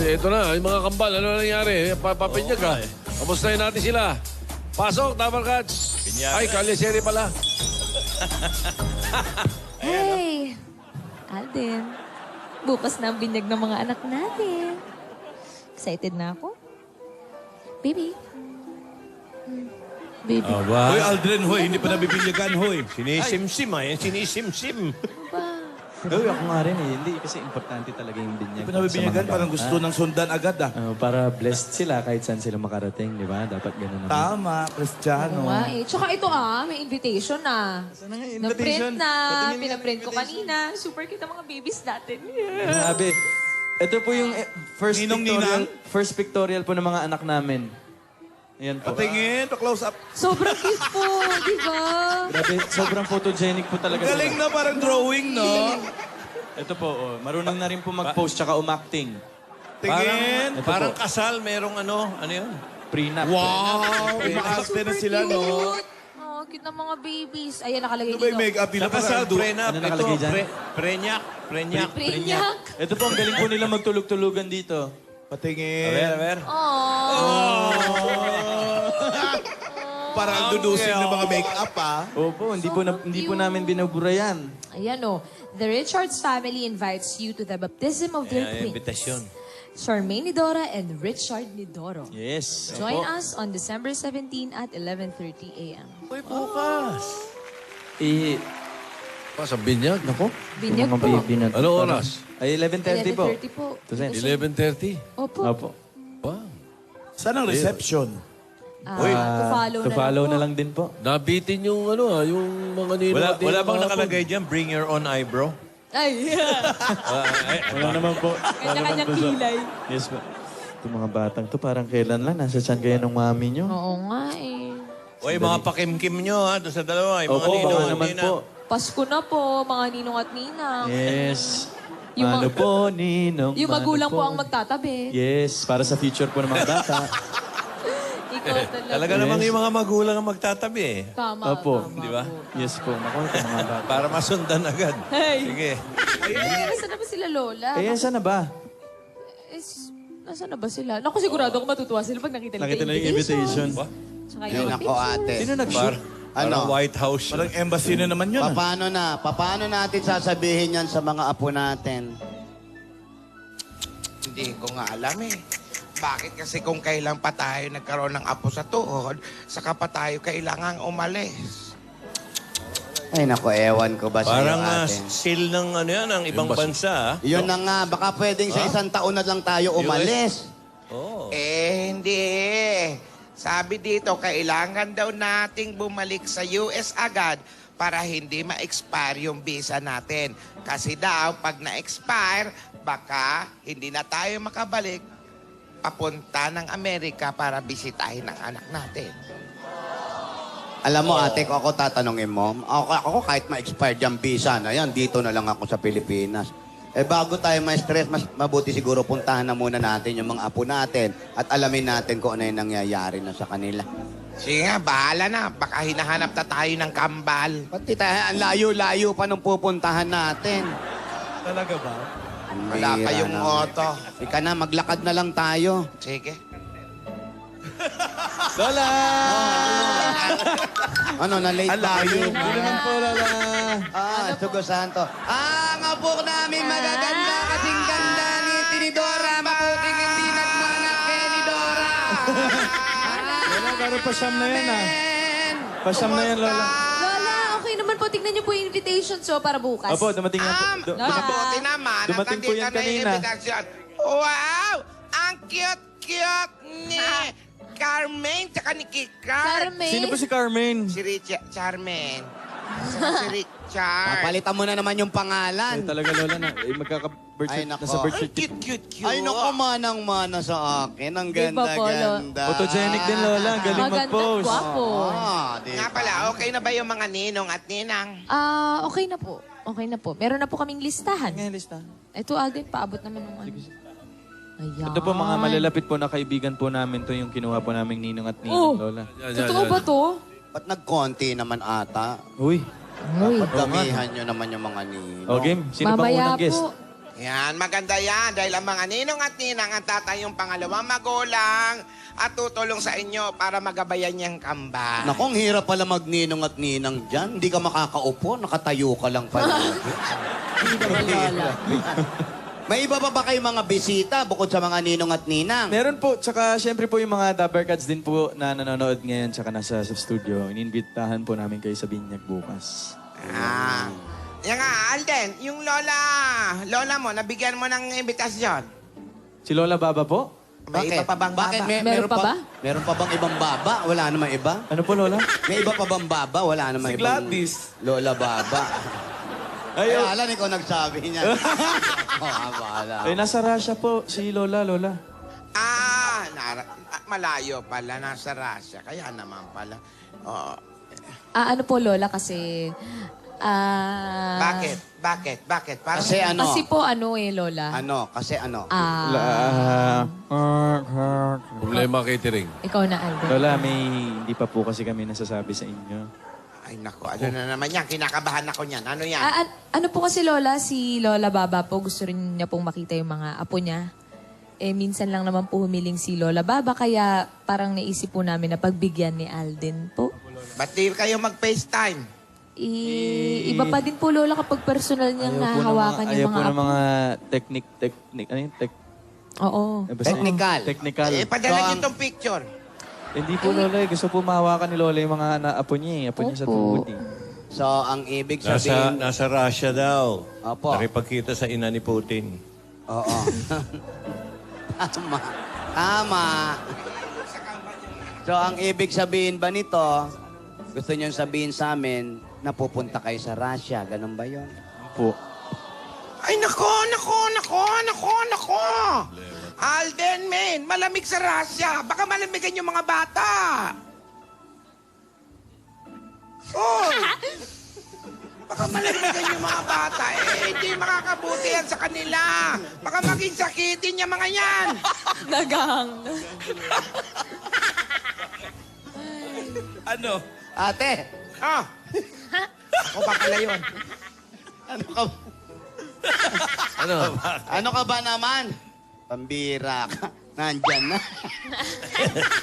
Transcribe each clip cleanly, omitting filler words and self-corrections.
ito na, yung mga kambal, ano nangyari? Papinyag ka. Kamustahin natin sila. Pasok, Tamar Cats. Ay, Kalyaseri pala. Hey! Alden, bukas na ang binyag ng mga anak natin. Excited na ako. Baby. Baby. Hoy, Aldrin, hoy, hindi pa nabibinyagan, hoy. Sinisimsim, ay. Sinisimsim. Uy, ako nga rin eh. Hindi, kasi importante talaga yung binyag. Hindi pa nabibinyagan, parang gusto ng sundan agad, ah. Para blessed sila kahit saan sila makarating, di ba? Dapat ganun naman. Tama, Kristiyano. Oo nga eh. Tsaka ito may invitation na. Saan nga yung Na-print invitation? na. Patingin nga ng Pinaprint ko invitation. kanina. Super cute ang mga babies natin. Grabe. Ito po yung Ninong-ninang? first pictorial po ng mga anak namin. Ayan po. Patingin, pa-close up. Sobrang cute po, di ba? Grabe, sobrang photogenic po talaga Galing sila. na, parang drawing, no? Ito po, marunong na rin po mag-post tsaka umacting. Tingin. Ito Parang po, kasal, merong ano yun? prenup. Wow, may makaste na sila, no? Cute. Oh, cute ng mga babies. Ayan, nakalagay Ano ba yung dito. make-up nila? Sa kasal, prenup. Ano nakalagay dyan? Preñak. Prinyak. Ito po, ang galing po nila magtulog-tulugan dito. Patingin. Aber. Oh. Parang dudusing ng mga make-up, ah. Opo, hindi po namin binubura yan. Ayan o. The Richards family invites you to the baptism of their twins. Invitasyon. Charmaine Nidora and Richard Nidoro. Yes. Join Opo. us on December 17 at 11:30 a.m. Uy, bukas. Pa sa binyag. Nako. Binyag Yung mga po. baby na- Ano oras? Ay, 11:30 po. 11:30 po. To send. 11:30. Opo. Opo. Wow. Saan ang reception? To To follow na po. lang din po. Nabitin yung yung mga ninong Wala at ninong bang kahapon. nakalagay dyan? Bring your own eyebrow? Ay, Wala naman po. kanya-kanyang kilay. Yes po. Itong mga batang to, parang kailan lang. Nasa tiyan kayo ng mami nyo. Oo nga eh. Uy, mga pakimkim nyo, ha? Doon sa dalawa. Yung mga Opo, ninong baka at naman ninang. po. Pasko na po, mga ninong at ninang. Yes. Yung Ano mga- po, Ninong? Yung Mano magulang po ang magtatabi. Yes, para sa future po ng mga bata. Ikaw talaga. Talaga namang yung mga magulang ang magtatabi, eh. Tama, Opo. tama Di ba? po. Yes po. Naku, itong mga bata. Para masundan agad. Hey! Sige. Nasaan na ba sila, Lola? Eh, saan na ba? Nasaan na ba sila? Naku, sigurado ako matutuwa sila pag nakita nila Nakita na yung invitation. Tsaka yung Nako, ate. Sino nag-shoot? Parang White House. Parang embassy na naman yun, ah. Paano natin sasabihin yan sa mga apo natin? Hindi ko nga alam eh. Bakit kasi kung kailan pa tayo nagkaroon ng apo sa tuhod, saka pa tayo kailangang umalis. Ay, nako, ewan ko ba Parang sa'yo, ate? seal ng ano yan, ng ibang bansa, ha? Yun na nga, baka pwedeng sa isang taon na lang tayo umalis. Oh. Hindi. Sabi dito, kailangan daw nating bumalik sa US agad para hindi ma-expire yung visa natin. Kasi daw, pag na-expire, baka hindi na tayo makabalik papunta ng Amerika para bisitahin ang anak natin. Alam mo, ate, kung ako tatanungin mo, ako kahit ma-expired yung visa na yan, dito na lang ako sa Pilipinas. Eh, bago tayo ma-stress, mas mabuti siguro puntahan na muna natin yung mga apo natin at alamin natin kung ano yung nangyayari na sa kanila. Sige nga, bahala na. Baka hinahanap na tayo ng kambal. Pati tayo, ang layo-layo pa nung pupuntahan natin. Talaga ba? Ang Wala bihira kayong naman. auto. Ika na, maglakad na lang tayo. Sige. Lola! Ano, na-late ba kayo? Hindi naman po, Lola. Sugo Santo. Ang apo namin magaganda kasing ganda ni Tinidora. Maputing hindi nagmanak kay Tinidora. Lola, pero pasyam na yan, ah. Pasyam na yan, Lola. Lola, okay naman po. Tignan niyo po yung invitation para bukas. Opo, dumating nga po. Mabuti naman. Dumating po yan Nandito na yung kanina. invitation. Wow! Ang cute-cute ni Carmen tsaka ni Kikar. Carmen. Sino po si Carmen? Si Richard. Charmen. Si Richard. Papalitan mo na naman yung Ay, pangalan. talaga, Lola, na. Magkaka-birth Ay, cert- nako. nasa birth Ay, certificate. cute. Ay, naku, manang-mana sa akin. Ang Di ba po, ganda-ganda. Photogenic din, Lola. Ang galing Maganda, mag-post. gwapo. Di Nga ba? pala, okay na ba yung mga ninong at ninang? Okay na po. Okay na po. Meron na po kaming listahan. Ngayon, lista. Ito, Alden, paabot naman ng ano. Ayan. Ito po mga malalapit po na kaibigan po namin to yung kinuha po naming ninong at Oh, ninong, Lola. totoo ba to? Ba't nagkonti naman ata? Uy. Uy. Dapat damihan nyo naman yung mga ninong. O, game. Sino pang Mamaya unang guest? po. Yan, maganda yan. Dahil ang mga ninong at ninang ang tatay yung pangalawang magulang at tutulong sa inyo para magabayan niyang kamba. Naku, ang hirap pala magninong at ninang dyan. Hindi ka makakaupo, nakatayo ka lang pala. Hindi naman lola. May iba pa ba kayong mga bisita bukod sa mga ninong at ninang? Meron po, tsaka syempre po yung mga Dabbercats din po na nanonood ngayon tsaka nasa sa studio. Ininbitahan po namin kayo sa Binyag bukas. Yan nga, Alden, yung lola mo, nabigyan mo ng imbitasyon. Si Lola Baba po? May iba pa bang Bakit? baba? Meron pa ba? Meron pa bang ibang baba? Wala namang iba? Ano po, Lola? May iba pa bang baba? Wala namang Si ibang... Gladys. Lola Baba. Ay, Ay, alam, ikaw nagsabi niya. Bahala. ay, nasa Russia po si Lola, Lola. Malayo pala, nasa Russia. Kaya naman pala. Oo. Ano po, lola, kasi... Bakit? Parang, Kasi ano? Kasi po, lola. Ano? Kasi ano? Problema catering. Ikaw na, Alden. Lola, hindi pa po kasi kami nasasabi sa inyo. ay nako, ano na naman yan? Kinakabahan ako niyan. Ano yan? Ano po kasi, lola, si Lola Baba po, gusto rin niya pong makita yung mga apo niya. Minsan lang naman po humiling si Lola Baba, kaya parang naisip po namin na pagbigyan ni Alden po. Ba't di kayo mag-FaceTime? Iba pa din po, lola, kapag personal niyang nahahawakan yung ayaw mga po ng apo. mga technique, ano yung Oo. basta- Technical. Technical. Padala So, niyo itong picture. Hindi po, Lola. Gusto po mahawakan ni Lola yung mga apo niya eh. Apo niya sa Opo. tuhod eh. So, ang ibig sabihin... Nasa Russia daw. Opo. Nakipagkita sa ina ni Putin. Oo. Tama. Tama. So, ang ibig sabihin ba nito, gusto niyong sabihin sa amin, napupunta kayo sa Russia. Ganun ba yun? Po. Ay nako. Alden, men, malamig sa Russia. Baka malamigan yung mga bata. Oh! Baka malamigan yung mga bata. Hindi makakabuti yan sa kanila. Baka maging sakitin yung mga yan. Nagang. Ano? Ate, Ah! Ako pa pala yun. ano ka ano ka ba naman? Pambira ka. Nandyan na.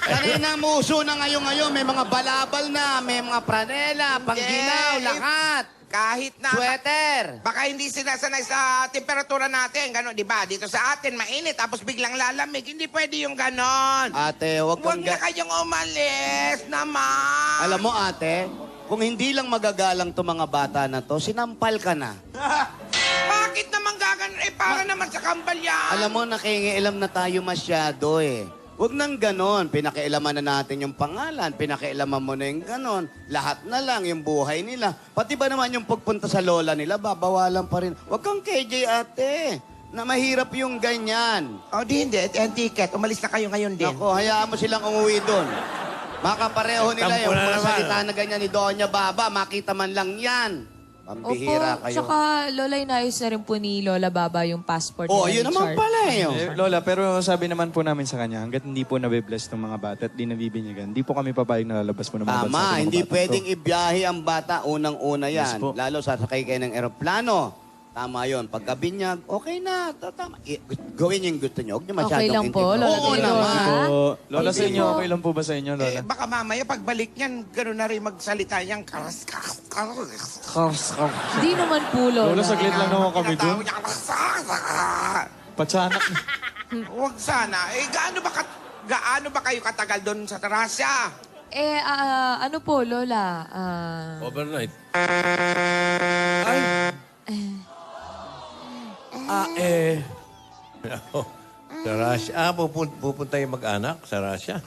Kanina muso na ngayon. May mga balabal na, may mga pranela, pangginaw, Hindi. lahat. Kahit na... Sweater. Baka hindi sinasanay sa temperatura natin. Gano'n, di ba? Dito sa atin, mainit. Tapos biglang lalamig. Hindi pwede yung gano'n. Ate, Huwag kang na kayong umalis naman. Alam mo, ate, kung hindi lang magagalang to mga bata na to, sinampal ka na. Bakit naman gaganon? Para naman sa kambal yan. Alam mo, nakikialam na tayo masyado eh. Huwag nang ganon. Pinakialaman na natin yung pangalan. Pinakialaman mo na yung ganon. Lahat na lang yung buhay nila. Pati ba naman yung pagpunta sa lola nila, babawalan pa rin. Huwag kang KJ, ate. Na mahirap yung ganyan. O, di hindi. Ang ticket. Umalis na kayo ngayon din. Ako, hayaan mo silang umuwi doon. Makapareho nila Tampo yung na mga naman. salita na ganyan ni Doña Baba. Makita man lang yan. Pambihira kayo. Tsaka lola, inayos na rin po ni Lola Baba yung passport Oh, nila yun ni naman Char. pala eh. Eh, Lola, pero sabi naman po namin sa kanya, hanggat hindi po nabibless ng mga bata at di nabibinyagan, hindi po kami papayag na lalabas po ng mga bansa. Tama, ng mga hindi bata pwedeng to. ibiyahe ang bata unang-una yan. Yes po. Lalo sasakay kayo ng eroplano. Tama yun. Pagkabinyag, okay na. Tama. Gawin yung gusto nyo. Huwag nyo masyadong Okay lang po, intindihin. Lola Oo Tito, naman. ha? Po, Lola, sa Hindi inyo, po. okay lang po ba sa inyo, Lola? Baka mamaya pagbalik niyan, gano'n na rin magsalita niyang karas. Hindi naman po, Lola. Lola, saglit lang naman kami Tinatawag dun. niya, Patsanak. Huwag sana. Gaano ba kayo katagal doon sa Russia? Ano po, Lola? Overnight. Sa Russia. Pupunta yung mag-anak sa Russia.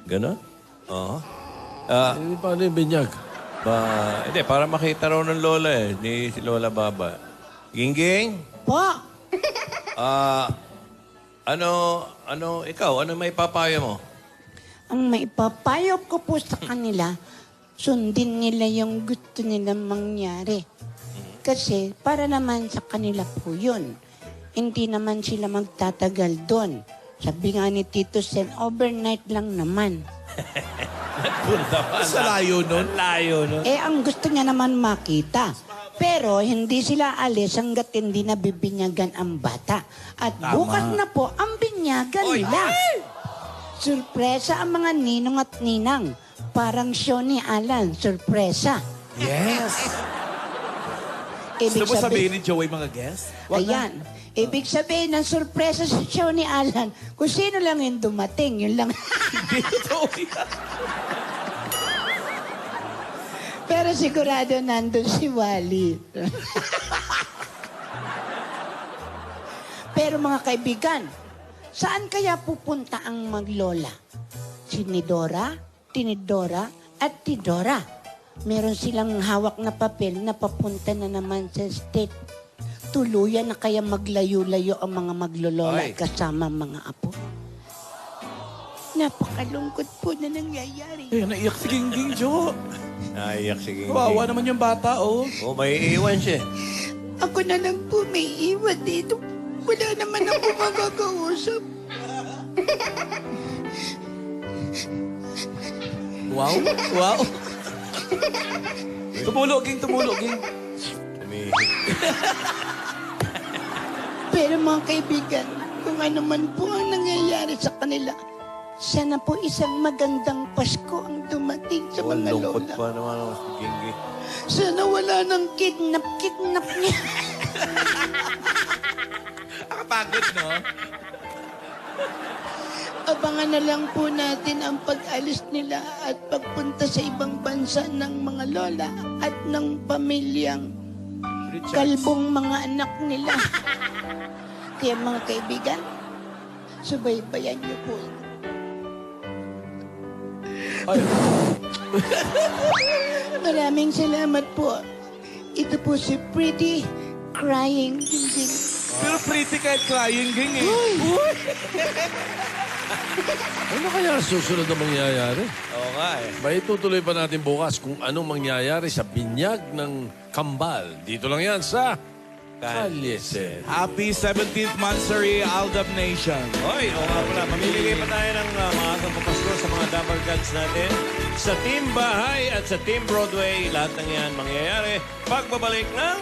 Ganon? Oo. Hindi pa ano yung binyag? Hindi, para makita raw ng lola ni si Lola Baba. Gingging? Po, Ikaw, ano may papayo mo? ang maipapayo ko po sa kanila, sundin nila yung gusto nilang mangyari. Kasi para naman sa kanila po yun. Hindi naman sila magtatagal doon. Sabi nga ni Tito Sen, overnight lang naman. Sa layo nun. Layo, no? Ang gusto niya naman makita. Pero hindi sila alis hanggat hindi nabibinyagan ang bata. At bukas na po ang binyagan nila. Surpresa ang mga ninong at ninang. Parang show ni Alan, surpresa. Yes. Ibig Gusto mo sabihin sabihin, ni Joey mga guests? ayan. Ibig sabihin ng surpresa sa show ni Alan, kung sino lang yung dumating, yun lang. Hindi totoo yan. Pero sigurado nandun si Wally. Pero mga kaibigan, saan kaya pupunta ang maglola? Si Nidora, Tinidora, at Tidora. Meron silang hawak na papel na papunta na naman sa state. Tuluyan na kaya maglayo-layo ang mga maglolola Ay. kasama ang mga apo. Napakalungkot po na nangyayari. Eh, naiyak si Gingging, Jo. Naiyak si Gingging. Kawawa naman yung bata, oh. Oh, may iiwan siya. Ako na lang po may iwan dito. Wala naman ako makakausap. Wow. Wow. Tumulog, Ging. Tumulog, Ging. Pero mga kaibigan, kung ano man po ang nangyayari sa kanila, sana po isang magandang Pasko ang dumating sa mga Lungkot lola. pa naman ako si Gingging. Sana wala nang kidnap niya. Nakapagod, no? Abangan na lang po natin ang pag-alis nila at pagpunta sa ibang bansa ng mga lola at ng pamilyang kalbong mga anak nila. Kaya mga kaibigan, subaybayan niyo po. Maraming salamat po. Ito po si Pretty Crying Gingging. Pero pretty kahit crying, Ging, eh. Ano kaya ang susunod na mangyayari? Oo nga eh. May tutuloy pa natin bukas kung anong mangyayari sa binyag ng Kambal. Dito lang yan sa Kalyeser. Happy 17th Monthsary Aldab Nation. Hoy, oo nga pala. Mamimigay pa tayo ng maagang papasko sa mga Dapper Cats natin. Sa Team Bahay at sa Team Broadway, lahat ng yan mangyayari. Pagbabalik ng...